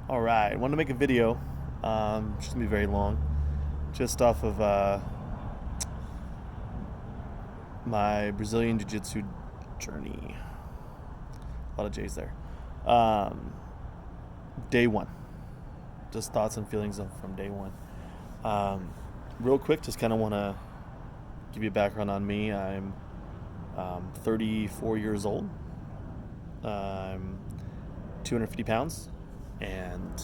All right, I wanted to make a video. It's gonna be very long, just off of my Brazilian Jiu-Jitsu journey. A lot of J's there. Um, Day one, just thoughts and feelings from day one. Um, Real quick, just kind of want to give you a background on me. I'm 34 years old. I'm 250 pounds, and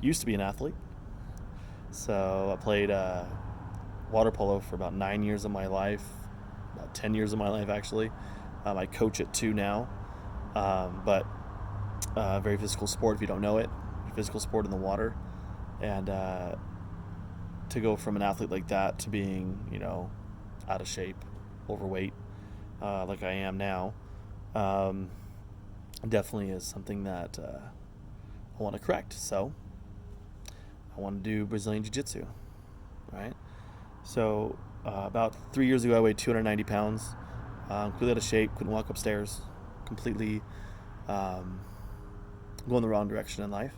used to be an athlete. So I played water polo for about 9 years of my life, about 10 years of my life actually. I coach it too now, but very physical sport if you don't know it. Physical sport in the water, and to go from an athlete like that to being, out of shape, overweight, like I am now, um, definitely is something that I want to correct. So I want to do Brazilian Jiu-Jitsu, right? So about 3 years ago, I weighed 290 pounds, completely out of shape, couldn't walk upstairs, completely um, going the wrong direction in life.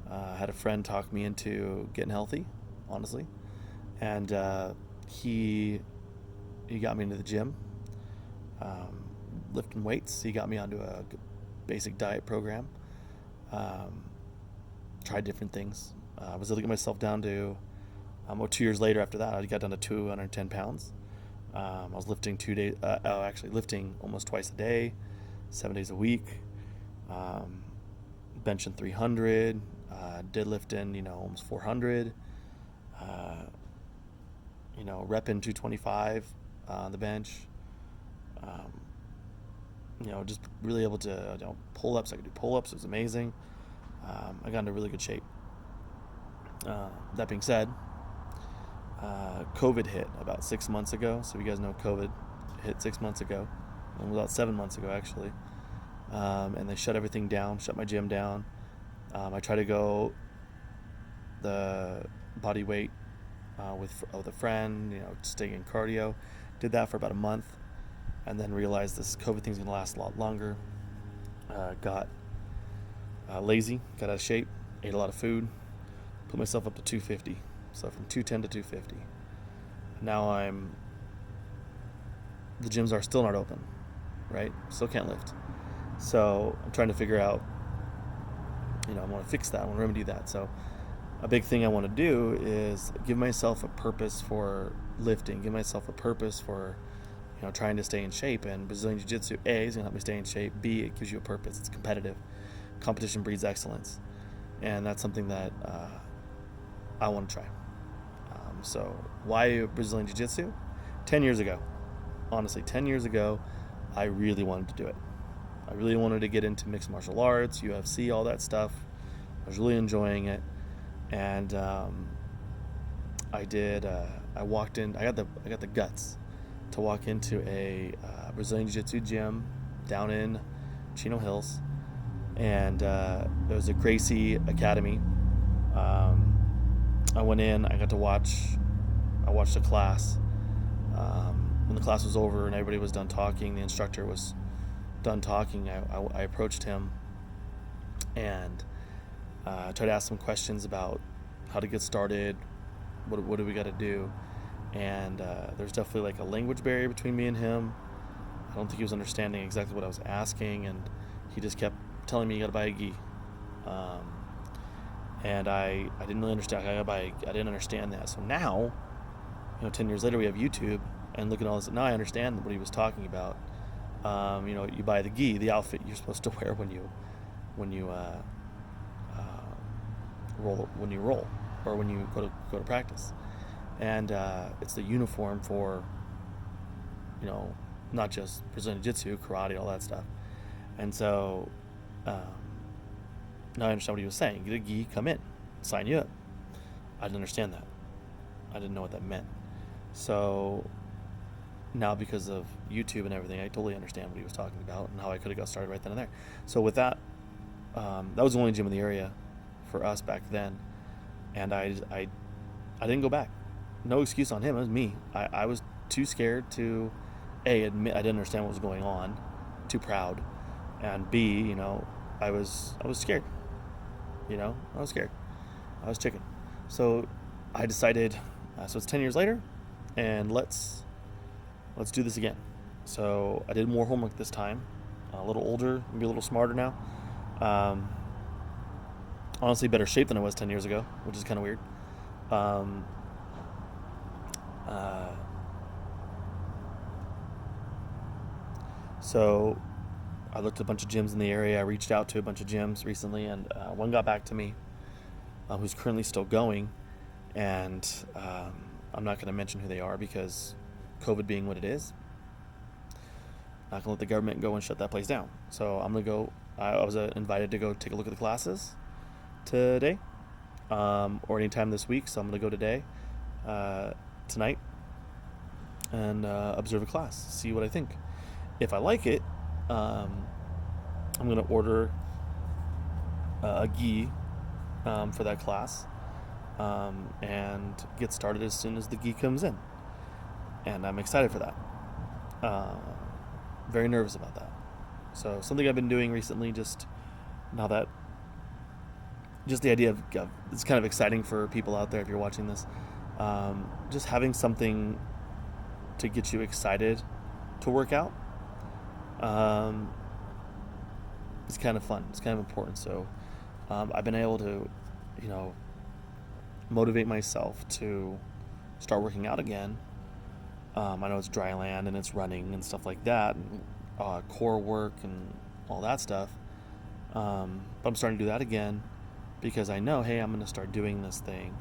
I had a friend talk me into getting healthy, honestly, and he got me into the gym, um, lifting weights. He got me onto a basic diet program. Um, Tried different things. I was able to get myself down to, 2 years later after that, I got down to 210 pounds. I was lifting lifting almost twice a day, 7 days a week, benching 300, deadlifting, almost 400, repping 225 on the bench. Um, just really able to, pull ups. I could do pull ups. It was amazing. I got into really good shape. That being said, COVID hit about 6 months ago. So if you guys know, COVID hit 6 months ago, and about 7 months ago actually. And they shut everything down, shut my gym down. I try to go the body weight with a friend, just taking cardio. Did that for about a month, and then realized this COVID thing's gonna last a lot longer. Got lazy, got out of shape, ate a lot of food, put myself up to 250. So from 210 to 250. Now the gyms are still not open, right? Still can't lift. So I'm trying to figure out, I want to fix that. I want to remedy that. So a big thing I want to do is give myself a purpose for lifting, give myself a purpose for, trying to stay in shape. And Brazilian Jiu-Jitsu, A, is going to help me stay in shape. B, it gives you a purpose. It's competitive. Competition breeds excellence. And that's something that I want to try. So why Brazilian Jiu-Jitsu? 10 years ago. Honestly, 10 years ago, I really wanted to do it. I really wanted to get into mixed martial arts, UFC, all that stuff. I was really enjoying it. And I did. I walked in. I got the guts to walk into a Brazilian Jiu-Jitsu gym down in Chino Hills, and there was a Gracie Academy. I went in. I got to watch. I watched a class. When the class was over and everybody was done talking, the instructor was done talking. I approached him and tried to ask some questions about how to get started. What do we got to do? And there's definitely like a language barrier between me and him. I don't think he was understanding exactly what I was asking, and he just kept telling me you got to buy a gi. And I didn't really understand. I didn't understand that. So now, 10 years later, we have YouTube, and looking at all this, now I understand what he was talking about. You buy the gi, the outfit you're supposed to wear when you roll, or when you go to practice, and it's the uniform for, not just Brazilian Jiu-Jitsu, karate, all that stuff. And so now I understand what he was saying. Get a gi, come in, sign you up. I didn't understand that. I didn't know what that meant. So now, because of YouTube and everything, I totally understand what he was talking about and how I could have got started right then and there. So with that, that was the only gym in the area for us back then, and I didn't go back. No excuse on him. It was me. I was too scared to admit I didn't understand what was going on, too proud, and B, I was scared. I was scared. I was chicken. So I decided, so it's 10 years later, and let's do this again. So I did more homework this time, a little older, maybe a little smarter now. Um, Honestly, better shape than I was 10 years ago, which is kind of weird. Um, uh, so I looked at a bunch of gyms in the area. I reached out to a bunch of gyms recently, and one got back to me, who's currently still going. And I'm not going to mention who they are because COVID being what it is, not going to let the government go and shut that place down. So I'm going to go. I was invited to go take a look at the classes today, or anytime this week. So I'm going to go today, tonight, and observe a class, see what I think. If I like it, I'm going to order a gi for that class, and get started as soon as the gi comes in. And I'm excited for that. Very nervous about that. So something I've been doing recently, just now that, just the idea of it's kind of exciting for people out there if you're watching this. Just having something to get you excited to work out. It's kind of fun. It's kind of important. So I've been able to, motivate myself to start working out again. I know it's dry land and it's running and stuff like that, and core work and all that stuff. But I'm starting to do that again because I know, hey, I'm going to start doing this thing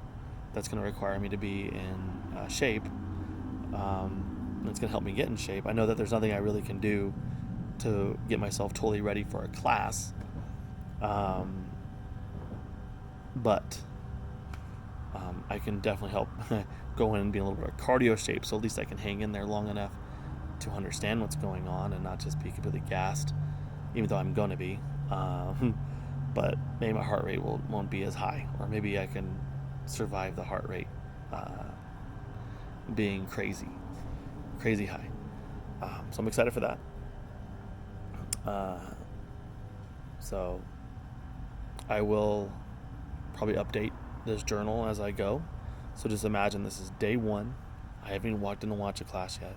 that's going to require me to be in shape. And it's going to help me get in shape. I know that there's nothing I really can do to get myself totally ready for a class. But I can definitely help go in and be in a little bit of cardio shape, so at least I can hang in there long enough to understand what's going on and not just be completely gassed, even though I'm going to be. But maybe my heart rate won't be as high, or maybe I can survive the heart rate being crazy high. So I'm excited for that. So I will probably update this journal as I go. So just imagine this is day one. I haven't even walked in to watch a class yet,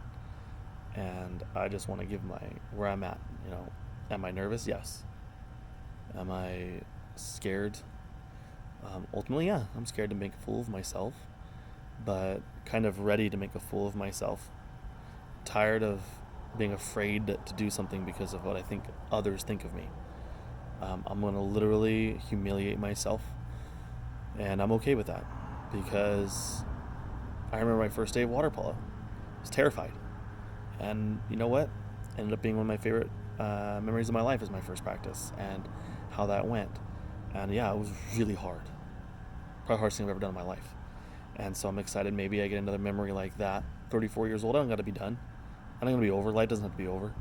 and I just want to give where I'm at. Am I nervous? Yes. Am I scared? Ultimately, yeah. I'm scared to make a fool of myself, but kind of ready to make a fool of myself. Tired of being afraid to do something because of what I think others think of me. I'm going to literally humiliate myself, and I'm okay with that because I remember my first day of water polo. I was terrified, and you know what? Ended up being one of my favorite memories of my life is my first practice and how that went. And yeah, it was really hard. Probably the hardest thing I've ever done in my life. And so I'm excited maybe I get another memory like that. 34 years old, I don't got to be done. I don't got to be over. Life doesn't have to be over.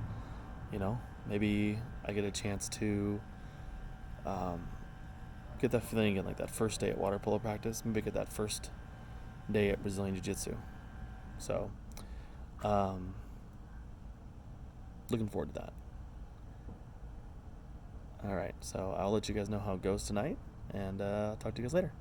Maybe I get a chance to get that feeling again, like that first day at water polo practice. Maybe get that first day at Brazilian Jiu-Jitsu. So, looking forward to that. All right, so I'll let you guys know how it goes tonight, and I'll talk to you guys later.